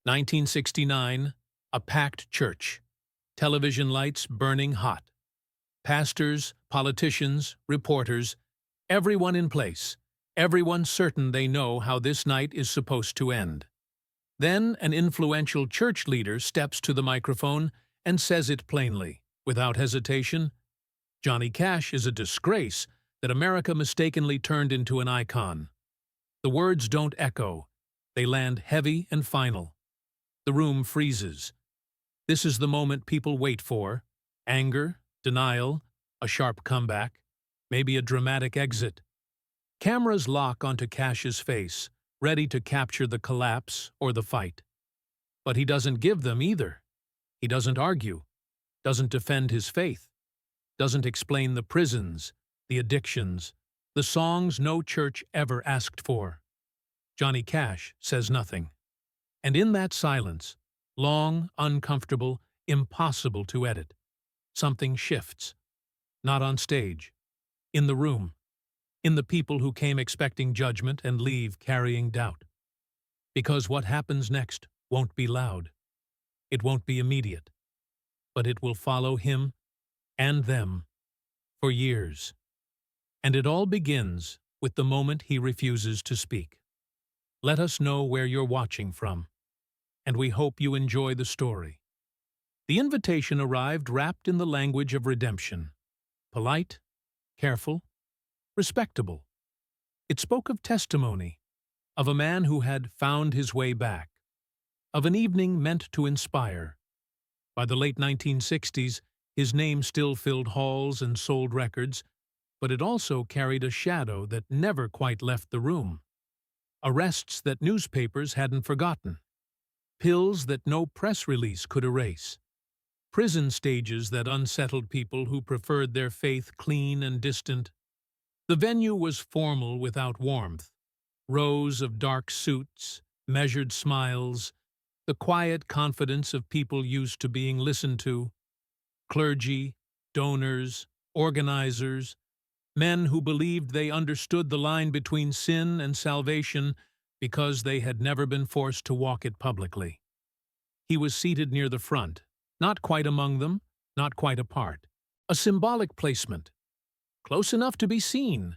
1969, a packed church. Television lights burning hot. Pastors, politicians, reporters, everyone in place. Everyone certain they know how this night is supposed to end. Then an influential church leader steps to the microphone and says it plainly, without hesitation. Johnny Cash is a disgrace that America mistakenly turned into an icon. The words don't echo. They land heavy and final. The room freezes. This is the moment people wait for. Anger, denial, a sharp comeback, maybe a dramatic exit. Cameras lock onto Cash's face, ready to capture the collapse or the fight. But he doesn't give them either. He doesn't argue, doesn't defend his faith, doesn't explain the prisons, the addictions, the songs no church ever asked for. Johnny Cash says nothing. And in that silence, long, uncomfortable, impossible to edit, something shifts. Not on stage. In the room. In the people who came expecting judgment and leave carrying doubt. Because what happens next won't be loud. It won't be immediate. But it will follow him and them for years. And it all begins with the moment he refuses to speak. Let us know where you're watching from, and we hope you enjoy the story. The invitation arrived wrapped in the language of redemption. Polite, careful, respectable. It spoke of testimony, of a man who had found his way back, of an evening meant to inspire. By the late 1960s, his name still filled halls and sold records, but it also carried a shadow that never quite left the room. Arrests that newspapers hadn't forgotten. Pills that no press release could erase. Prison stages that unsettled people who preferred their faith clean and distant. The venue was formal without warmth. Rows of dark suits, measured smiles, the quiet confidence of people used to being listened to. Clergy, donors, organizers, men who believed they understood the line between sin and salvation because they had never been forced to walk it publicly. He was seated near the front, not quite among them, not quite apart. A symbolic placement. Close enough to be seen,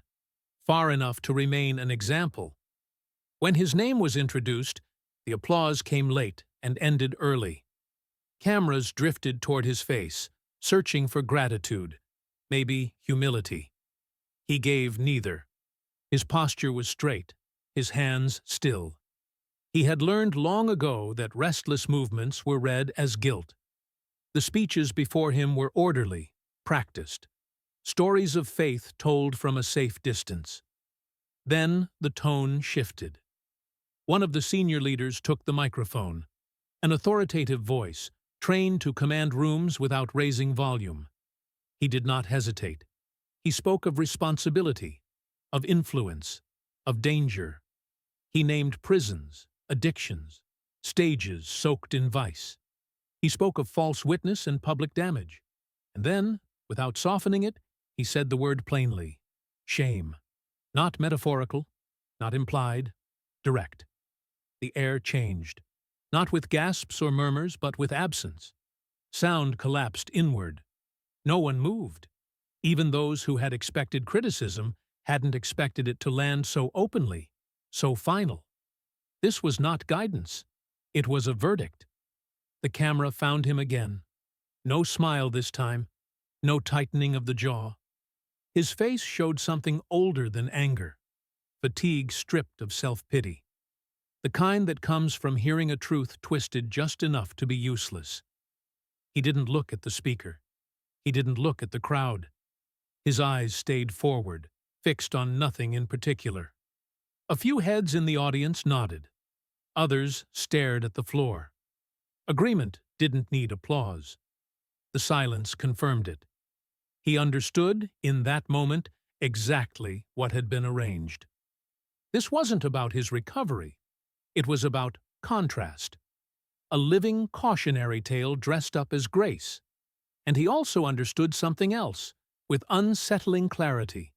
far enough to remain an example. When his name was introduced, the applause came late and ended early. Cameras drifted toward his face, searching for gratitude, maybe humility. He gave neither. His posture was straight, his hands still. He had learned long ago that restless movements were read as guilt. The speeches before him were orderly, practiced. Stories of faith told from a safe distance. Then the tone shifted. One of the senior leaders took the microphone, an authoritative voice, trained to command rooms without raising volume. He did not hesitate. He spoke of responsibility, of influence, of danger. He named prisons, addictions, stages soaked in vice. He spoke of false witness and public damage. And then, without softening it, he said the word plainly. Shame. Not metaphorical, not implied, direct. The air changed. Not with gasps or murmurs, but with absence. Sound collapsed inward. No one moved. Even those who had expected criticism hadn't expected it to land so openly, so final. This was not guidance. It was a verdict. The camera found him again. No smile this time, no tightening of the jaw. His face showed something older than anger, fatigue stripped of self-pity. The kind that comes from hearing a truth twisted just enough to be useless. He didn't look at the speaker. He didn't look at the crowd. His eyes stayed forward, fixed on nothing in particular. A few heads in the audience nodded. Others stared at the floor. Agreement didn't need applause. The silence confirmed it. He understood, in that moment, exactly what had been arranged. This wasn't about his recovery. It was about contrast. A living cautionary tale dressed up as grace. And he also understood something else, with unsettling clarity.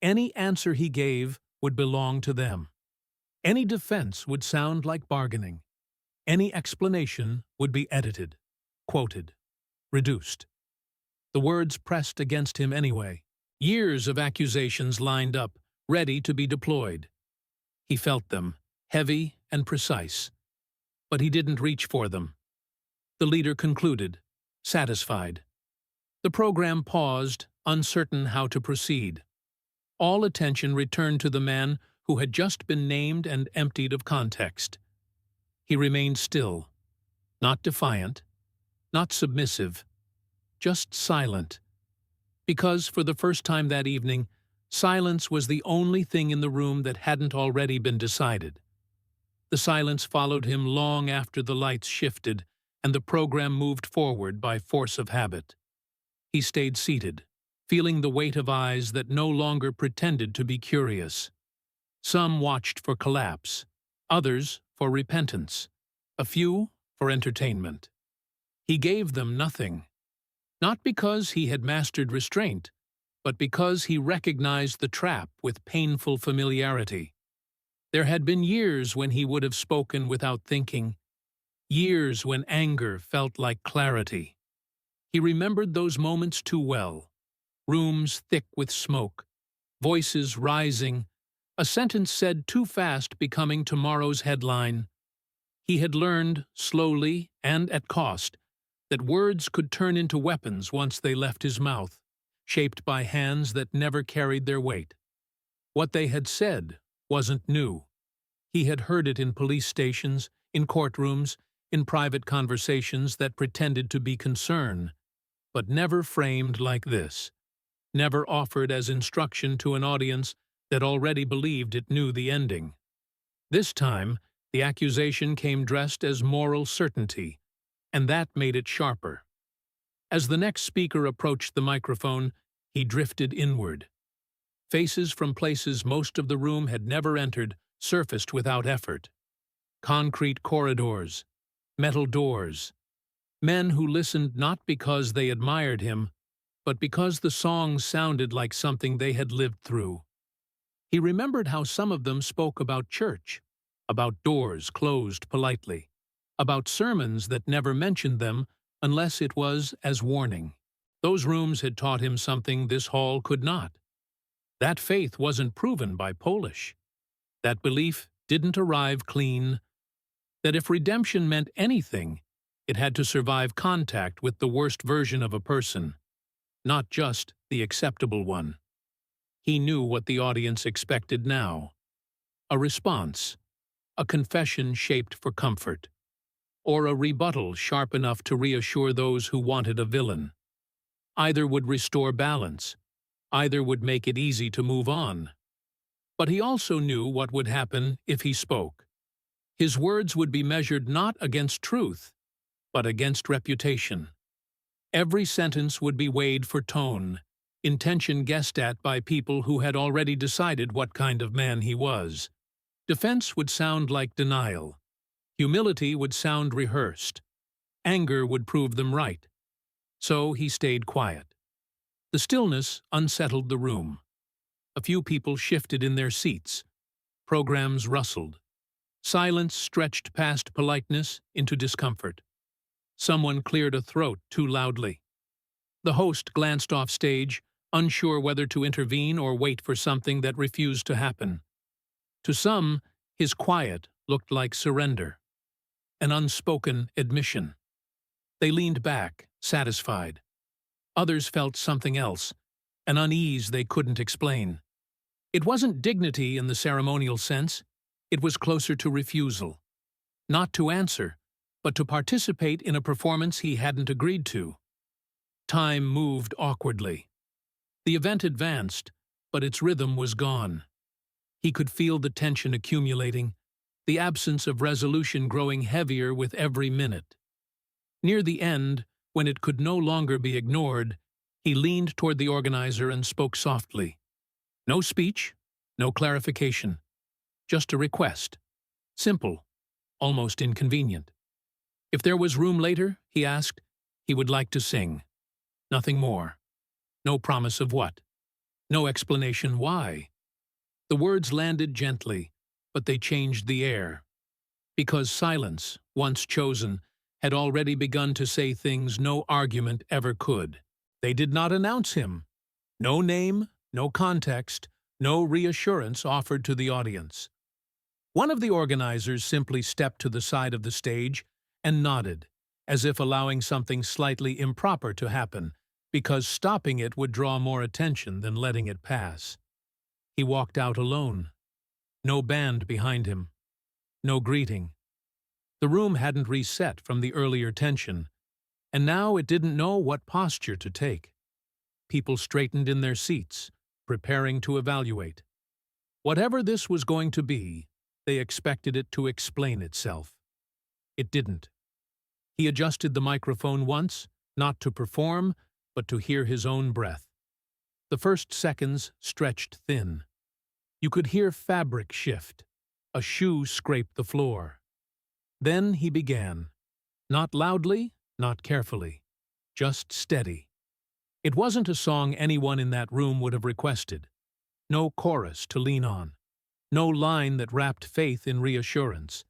Any answer he gave would belong to them. Any defense would sound like bargaining. Any explanation would be edited, quoted, reduced. The words pressed against him anyway. Years of accusations lined up, ready to be deployed. He felt them, heavy and precise. But he didn't reach for them. The leader concluded, satisfied. The program paused, uncertain how to proceed. All attention returned to the man who had just been named and emptied of context. He remained still, not defiant, not submissive, just silent. Because, for the first time that evening, silence was the only thing in the room that hadn't already been decided. The silence followed him long after the lights shifted and the program moved forward by force of habit. He stayed seated, feeling the weight of eyes that no longer pretended to be curious. Some watched for collapse, others for repentance, a few for entertainment. He gave them nothing, not because he had mastered restraint, but because he recognized the trap with painful familiarity. There had been years when he would have spoken without thinking, years when anger felt like clarity. He remembered those moments too well. Rooms thick with smoke, voices rising, a sentence said too fast becoming tomorrow's headline. He had learned, slowly and at cost, that words could turn into weapons once they left his mouth, shaped by hands that never carried their weight. What they had said wasn't new. He had heard it in police stations, in courtrooms, in private conversations that pretended to be concern, but never framed like this, never offered as instruction to an audience that already believed it knew the ending. This time, the accusation came dressed as moral certainty, and that made it sharper. As the next speaker approached the microphone, he drifted inward. Faces from places most of the room had never entered surfaced without effort. Concrete corridors, metal doors. Men who listened not because they admired him, but because the songs sounded like something they had lived through. He remembered how some of them spoke about church, about doors closed politely, about sermons that never mentioned them unless it was as warning. Those rooms had taught him something this hall could not. That faith wasn't proven by polish. That belief didn't arrive clean. That if redemption meant anything, it had to survive contact with the worst version of a person, not just the acceptable one. He knew what the audience expected now. A response, a confession shaped for comfort, or a rebuttal sharp enough to reassure those who wanted a villain. Either would restore balance, either would make it easy to move on. But he also knew what would happen if he spoke. His words would be measured not against truth, but against reputation. Every sentence would be weighed for tone, intention guessed at by people who had already decided what kind of man he was. Defense would sound like denial. Humility would sound rehearsed. Anger would prove them right. So he stayed quiet. The stillness unsettled the room. A few people shifted in their seats. Programs rustled. Silence stretched past politeness into discomfort. Someone cleared a throat too loudly. The host glanced off stage, unsure whether to intervene or wait for something that refused to happen. To some, his quiet looked like surrender, an unspoken admission. They leaned back, satisfied. Others felt something else, an unease they couldn't explain. It wasn't dignity in the ceremonial sense. It was closer to refusal. Not to answer, but to participate in a performance he hadn't agreed to. Time moved awkwardly. The event advanced, but its rhythm was gone. He could feel the tension accumulating, the absence of resolution growing heavier with every minute. Near the end, when it could no longer be ignored, he leaned toward the organizer and spoke softly. No speech, no clarification, just a request. Simple, almost inconvenient. If there was room later, he asked, he would like to sing. Nothing more. No promise of what. No explanation why. The words landed gently, but they changed the air. Because silence, once chosen, had already begun to say things no argument ever could. They did not announce him. No name, no context, no reassurance offered to the audience. One of the organizers simply stepped to the side of the stage and nodded, as if allowing something slightly improper to happen, because stopping it would draw more attention than letting it pass. He walked out alone. No band behind him. No greeting. The room hadn't reset from the earlier tension, and now it didn't know what posture to take. People straightened in their seats, preparing to evaluate. Whatever this was going to be, they expected it to explain itself. It didn't. He adjusted the microphone once, not to perform, but to hear his own breath. The first seconds stretched thin. You could hear fabric shift. A shoe scraped the floor. Then he began. Not loudly, not carefully. Just steady. It wasn't a song anyone in that room would have requested. No chorus to lean on. No line that wrapped faith in reassurance.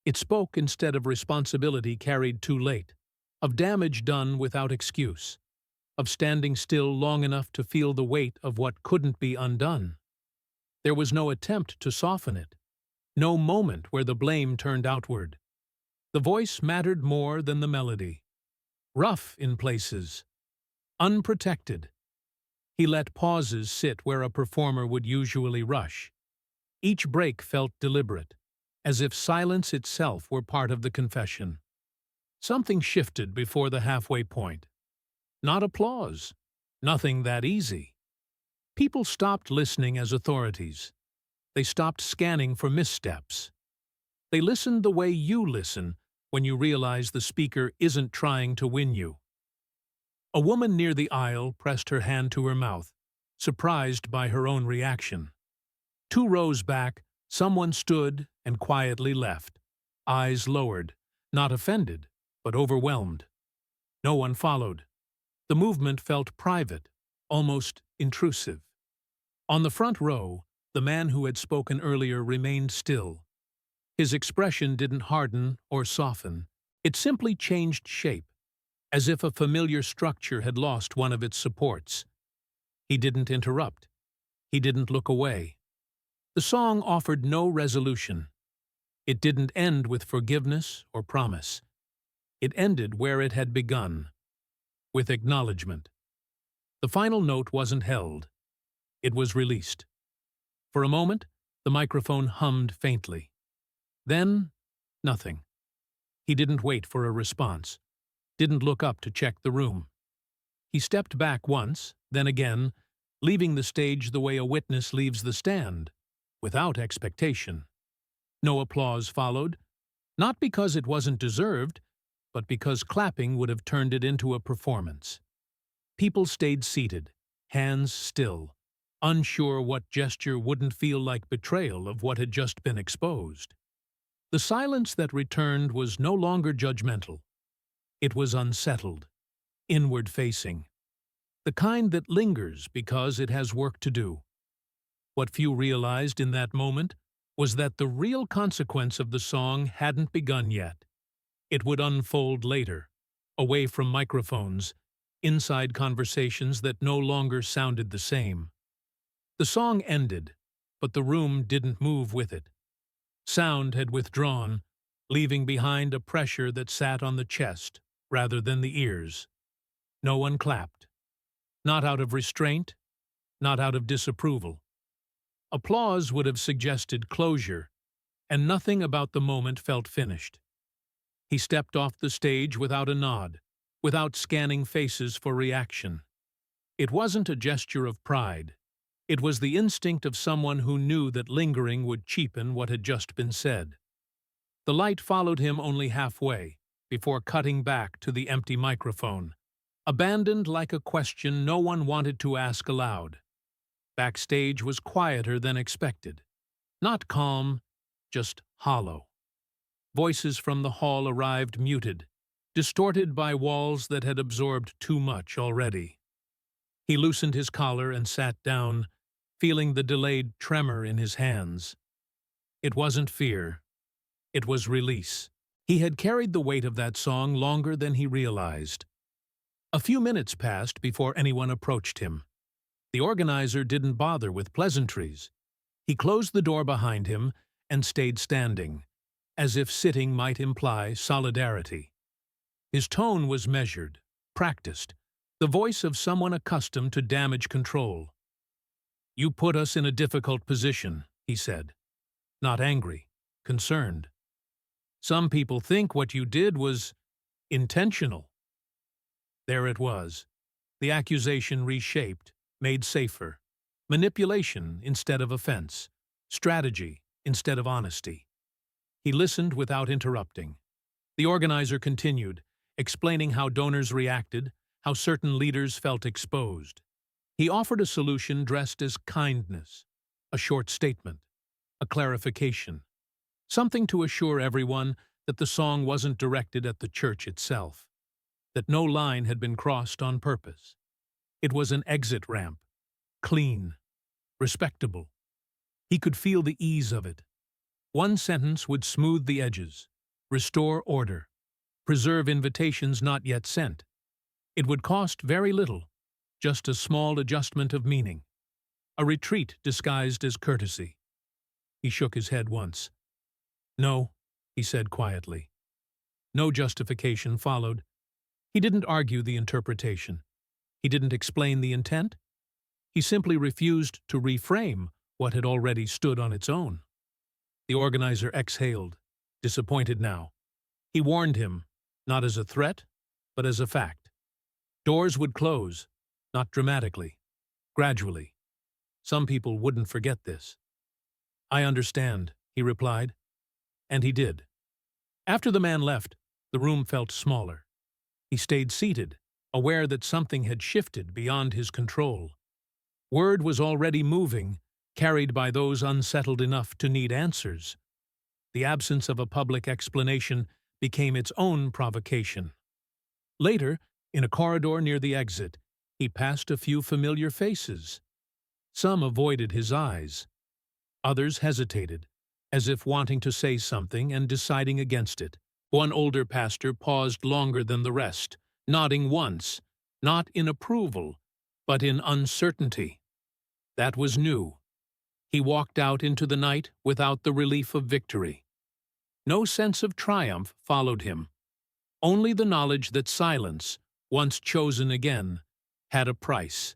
It spoke instead of responsibility carried too late, of damage done without excuse, of standing still long enough to feel the weight of what couldn't be undone. There was no attempt to soften it, no moment where the blame turned outward. The voice mattered more than the melody. Rough in places, unprotected. He let pauses sit where a performer would usually rush. Each break felt deliberate, as if silence itself were part of the confession. Something shifted before the halfway point. Not applause. Nothing that easy. People stopped listening as authorities. They stopped scanning for missteps. They listened the way you listen when you realize the speaker isn't trying to win you. A woman near the aisle pressed her hand to her mouth, surprised by her own reaction. 2 rows back, someone stood and quietly left, eyes lowered, not offended, but overwhelmed. No one followed. The movement felt private, almost intrusive. On the front row, the man who had spoken earlier remained still. His expression didn't harden or soften. It simply changed shape, as if a familiar structure had lost one of its supports. He didn't interrupt. He didn't look away. The song offered no resolution. It didn't end with forgiveness or promise. It ended where it had begun, with acknowledgement. The final note wasn't held. It was released. For a moment, the microphone hummed faintly. Then, nothing. He didn't wait for a response, didn't look up to check the room. He stepped back once, then again, leaving the stage the way a witness leaves the stand, without expectation. No applause followed, not because it wasn't deserved, but because clapping would have turned it into a performance. People stayed seated, hands still, unsure what gesture wouldn't feel like betrayal of what had just been exposed. The silence that returned was no longer judgmental. It was unsettled, inward-facing, the kind that lingers because it has work to do. What few realized in that moment was that the real consequence of the song hadn't begun yet. It would unfold later, away from microphones, inside conversations that no longer sounded the same. The song ended, but the room didn't move with it. Sound had withdrawn, leaving behind a pressure that sat on the chest rather than the ears. No one clapped. Not out of restraint, not out of disapproval. Applause would have suggested closure, and nothing about the moment felt finished. He stepped off the stage without a nod, without scanning faces for reaction. It wasn't a gesture of pride. It was the instinct of someone who knew that lingering would cheapen what had just been said. The light followed him only halfway, before cutting back to the empty microphone, abandoned like a question no one wanted to ask aloud. Backstage was quieter than expected. Not calm, just hollow. Voices from the hall arrived muted, distorted by walls that had absorbed too much already. He loosened his collar and sat down, feeling the delayed tremor in his hands. It wasn't fear. It was release. He had carried the weight of that song longer than he realized. A few minutes passed before anyone approached him. The organizer didn't bother with pleasantries. He closed the door behind him and stayed standing, as if sitting might imply solidarity. His tone was measured, practiced, the voice of someone accustomed to damage control. "You put us in a difficult position," he said. Not angry, concerned. "Some people think what you did was intentional." There it was. The accusation reshaped, made safer. Manipulation instead of offense. Strategy instead of honesty. He listened without interrupting. The organizer continued, explaining how donors reacted, how certain leaders felt exposed. He offered a solution dressed as kindness, a short statement, a clarification, something to assure everyone that the song wasn't directed at the church itself, that no line had been crossed on purpose. It was an exit ramp, clean, respectable. He could feel the ease of it. One sentence would smooth the edges, restore order, preserve invitations not yet sent. It would cost very little, just a small adjustment of meaning, a retreat disguised as courtesy. He shook his head once. "No," he said quietly. No justification followed. He didn't argue the interpretation. He didn't explain the intent. He simply refused to reframe what had already stood on its own. The organizer exhaled, disappointed now. He warned him, not as a threat, but as a fact. Doors would close, not dramatically, gradually. Some people wouldn't forget this. "I understand," he replied. And he did. After the man left, the room felt smaller. He stayed seated, aware that something had shifted beyond his control. Word was already moving, carried by those unsettled enough to need answers. The absence of a public explanation became its own provocation. Later, in a corridor near the exit, he passed a few familiar faces. Some avoided his eyes. Others hesitated, as if wanting to say something and deciding against it. One older pastor paused longer than the rest, nodding once, not in approval, but in uncertainty. That was new. He walked out into the night without the relief of victory. No sense of triumph followed him. Only the knowledge that silence, once chosen again, had a price,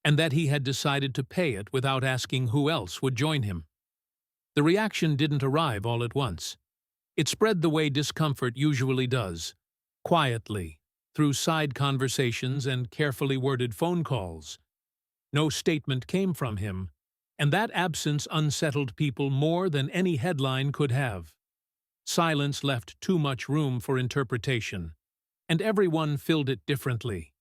and that he had decided to pay it without asking who else would join him. The reaction didn't arrive all at once. It spread the way discomfort usually does, quietly, through side conversations and carefully worded phone calls. No statement came from him, and that absence unsettled people more than any headline could have. Silence left too much room for interpretation, and everyone filled it differently.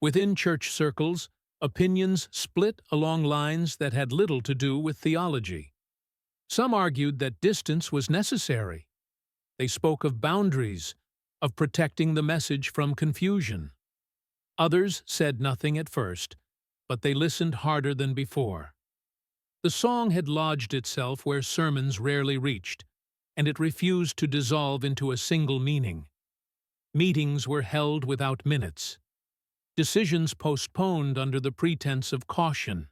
Within church circles, opinions split along lines that had little to do with theology. Some argued that distance was necessary. They spoke of boundaries, of protecting the message from confusion. Others said nothing at first, but they listened harder than before. The song had lodged itself where sermons rarely reached, and it refused to dissolve into a single meaning. Meetings were held without minutes. Decisions postponed under the pretense of caution.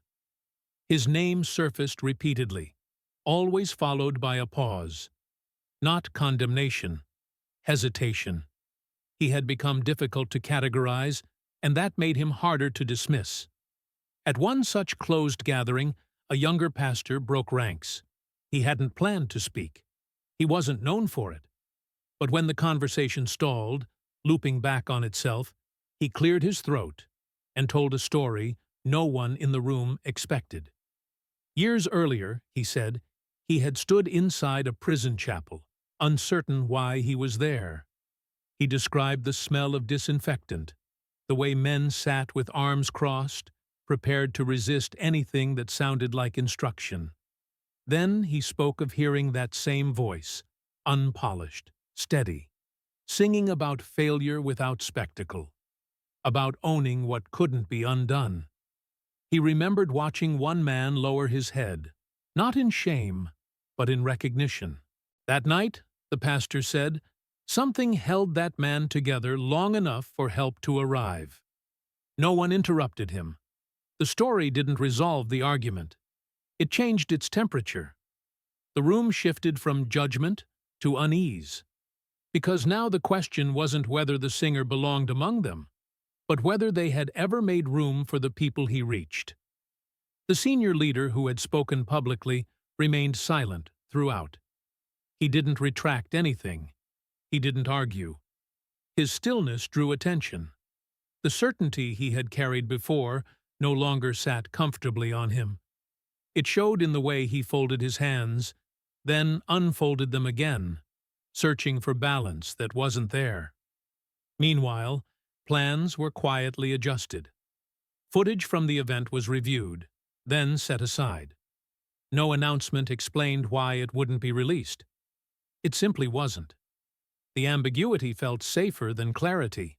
His name surfaced repeatedly, always followed by a pause. Not condemnation, hesitation. He had become difficult to categorize, and that made him harder to dismiss. At one such closed gathering, a younger pastor broke ranks. He hadn't planned to speak. He wasn't known for it. But when the conversation stalled, looping back on itself, he cleared his throat and told a story no one in the room expected. Years earlier, he said, he had stood inside a prison chapel, uncertain why he was there. He described the smell of disinfectant, the way men sat with arms crossed, prepared to resist anything that sounded like instruction. Then he spoke of hearing that same voice, unpolished, steady, singing about failure without spectacle, about owning what couldn't be undone. He remembered watching one man lower his head, not in shame, but in recognition. That night, the pastor said. Something held that man together long enough for help to arrive. No one interrupted him. The story didn't resolve the argument. It changed its temperature. The room shifted from judgment to unease, because now the question wasn't whether the singer belonged among them, but whether they had ever made room for the people he reached. The senior leader who had spoken publicly remained silent throughout. He didn't retract anything. He didn't argue. His stillness drew attention. The certainty he had carried before no longer sat comfortably on him. It showed in the way he folded his hands, then unfolded them again, searching for balance that wasn't there. Meanwhile, plans were quietly adjusted. Footage from the event was reviewed, then set aside. No announcement explained why it wouldn't be released. It simply wasn't. The ambiguity felt safer than clarity.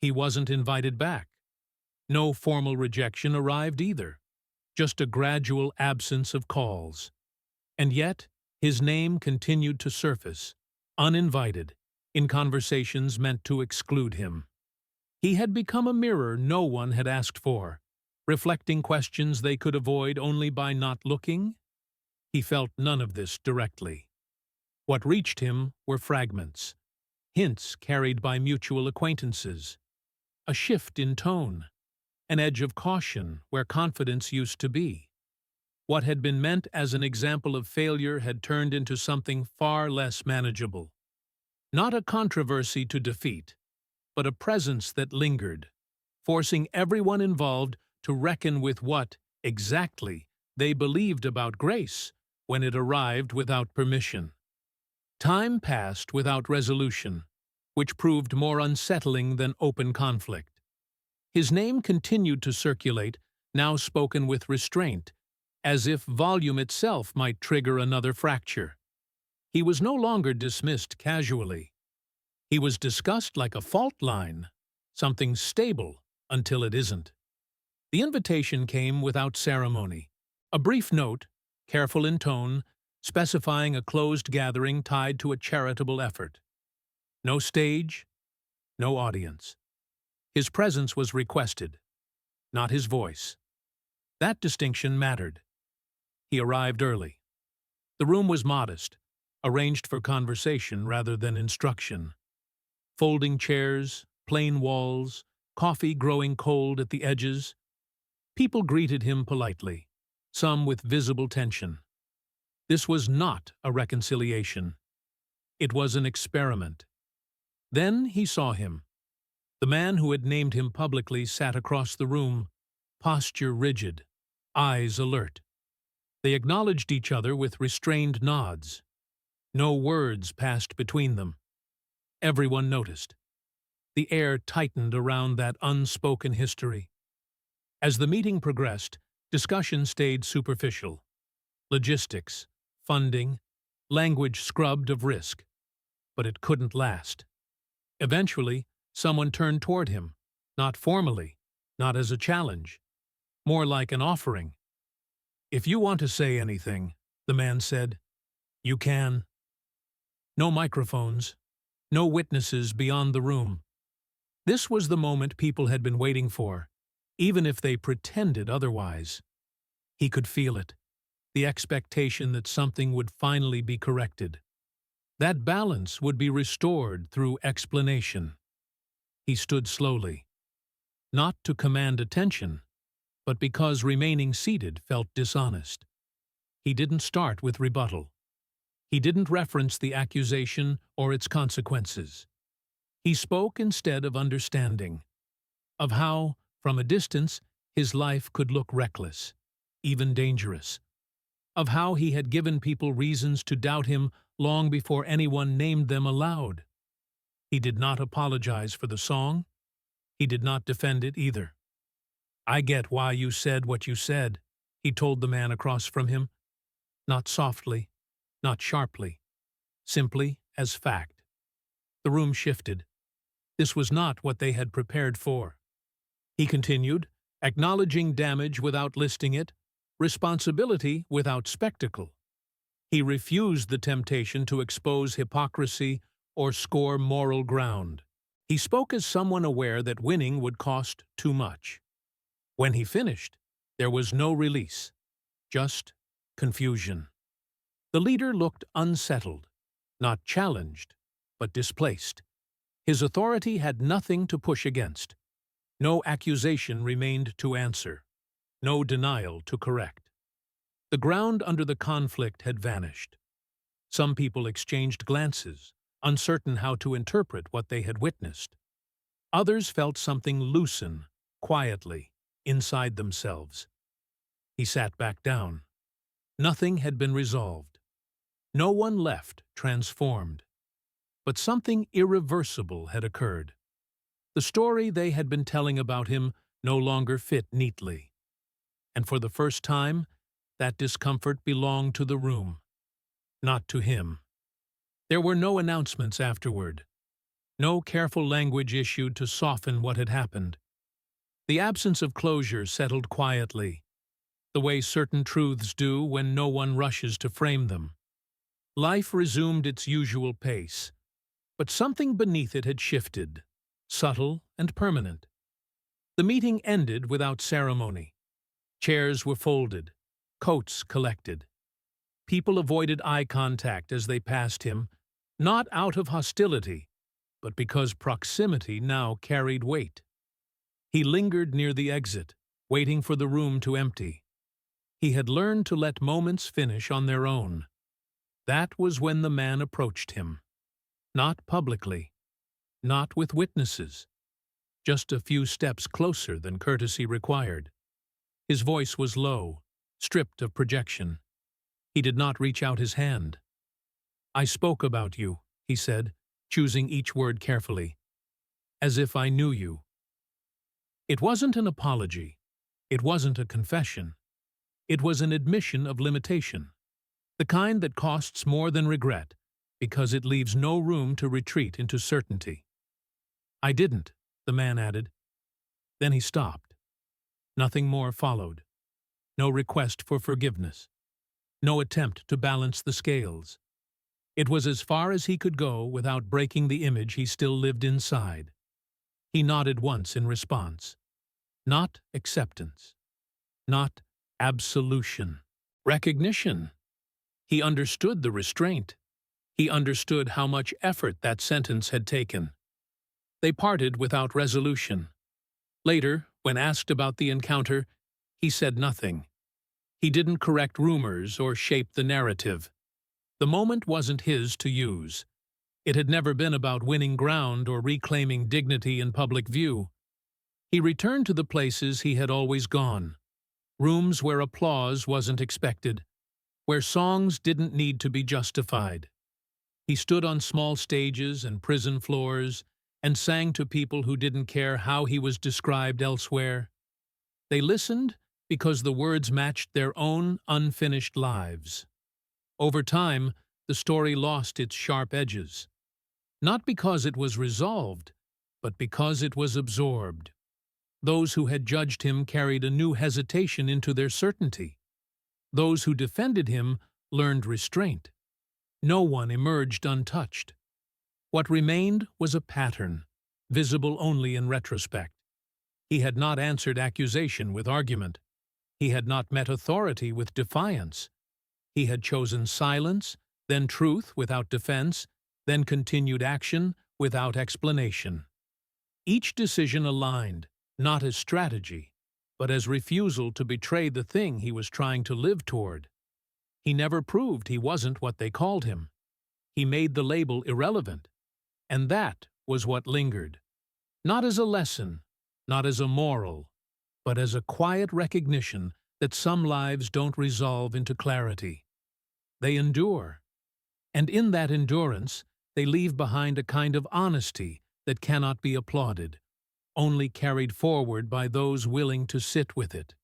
He wasn't invited back. No formal rejection arrived either, just a gradual absence of calls. And yet, his name continued to surface, uninvited, in conversations meant to exclude him. He had become a mirror no one had asked for, reflecting questions they could avoid only by not looking. He felt none of this directly. What reached him were fragments, hints carried by mutual acquaintances, a shift in tone, an edge of caution where confidence used to be. What had been meant as an example of failure had turned into something far less manageable. Not a controversy to defeat, but a presence that lingered, forcing everyone involved to reckon with what, exactly, they believed about grace when it arrived without permission. Time passed without resolution, which proved more unsettling than open conflict. His name continued to circulate, now spoken with restraint, as if volume itself might trigger another fracture. He was no longer dismissed casually. He was discussed like a fault line, something stable until it isn't. The invitation came without ceremony. A brief note, careful in tone, specifying a closed gathering tied to a charitable effort. No stage, no audience. His presence was requested, not his voice. That distinction mattered. He arrived early. The room was modest, arranged for conversation rather than instruction. Folding chairs, plain walls, coffee growing cold at the edges. People greeted him politely, some with visible tension. This was not a reconciliation. It was an experiment. Then he saw him. The man who had named him publicly sat across the room, posture rigid, eyes alert. They acknowledged each other with restrained nods. No words passed between them. Everyone noticed. The air tightened around that unspoken history. As the meeting progressed, discussion stayed superficial. Logistics, funding, language scrubbed of risk. But it couldn't last. Eventually, someone turned toward him, not formally, not as a challenge, more like an offering. "If you want to say anything," the man said, "you can." No microphones, no witnesses beyond the room. This was the moment people had been waiting for, even if they pretended otherwise. He could feel it, the expectation that something would finally be corrected. That balance would be restored through explanation. He stood slowly, not to command attention, but because remaining seated felt dishonest. He didn't start with rebuttal. He didn't reference the accusation or its consequences. He spoke instead of understanding, of how, from a distance, his life could look reckless, even dangerous, of how he had given people reasons to doubt him long before anyone named them aloud. He did not apologize for the song. He did not defend it either. "I get why you said what you said," he told the man across from him. Not softly, not sharply, simply as fact. The room shifted. This was not what they had prepared for. He continued, acknowledging damage without listing it, responsibility without spectacle. He refused the temptation to expose hypocrisy or score moral ground. He spoke as someone aware that winning would cost too much. When he finished, there was no release, just confusion. The leader looked unsettled, not challenged, but displaced. His authority had nothing to push against. No accusation remained to answer, no denial to correct. The ground under the conflict had vanished. Some people exchanged glances, uncertain how to interpret what they had witnessed. Others felt something loosen, quietly, inside themselves. He sat back down. Nothing had been resolved. No one left transformed. But something irreversible had occurred. The story they had been telling about him no longer fit neatly. And for the first time, that discomfort belonged to the room, not to him. There were no announcements afterward, no careful language issued to soften what had happened. The absence of closure settled quietly, the way certain truths do when no one rushes to frame them. Life resumed its usual pace, but something beneath it had shifted, subtle and permanent. The meeting ended without ceremony. Chairs were folded, coats collected. People avoided eye contact as they passed him, not out of hostility, but because proximity now carried weight. He lingered near the exit, waiting for the room to empty. He had learned to let moments finish on their own. That was when the man approached him. Not publicly, not with witnesses, just a few steps closer than courtesy required. His voice was low, stripped of projection. He did not reach out his hand. "I spoke about you," he said, choosing each word carefully, "as if I knew you." It wasn't an apology. It wasn't a confession. It was an admission of limitation, the kind that costs more than regret, because it leaves no room to retreat into certainty. "I didn't," the man added. Then he stopped. Nothing more followed. No request for forgiveness. No attempt to balance the scales. It was as far as he could go without breaking the image he still lived inside. He nodded once in response. Not acceptance. Not absolution. Recognition. He understood the restraint. He understood how much effort that sentence had taken. They parted without resolution. Later, when asked about the encounter, he said nothing. He didn't correct rumors or shape the narrative. The moment wasn't his to use. It had never been about winning ground or reclaiming dignity in public view. He returned to the places he had always gone, rooms where applause wasn't expected, where songs didn't need to be justified. He stood on small stages and prison floors and sang to people who didn't care how he was described elsewhere. They listened because the words matched their own unfinished lives. Over time, the story lost its sharp edges. Not because it was resolved, but because it was absorbed. Those who had judged him carried a new hesitation into their certainty. Those who defended him learned restraint. No one emerged untouched. What remained was a pattern, visible only in retrospect. He had not answered accusation with argument. He had not met authority with defiance. He had chosen silence, then truth without defense, then continued action without explanation. Each decision aligned, not as strategy, but as refusal to betray the thing he was trying to live toward. He never proved he wasn't what they called him. He made the label irrelevant, and that was what lingered. Not as a lesson, not as a moral, but as a quiet recognition that some lives don't resolve into clarity. They endure, and in that endurance, they leave behind a kind of honesty that cannot be applauded, only carried forward by those willing to sit with it.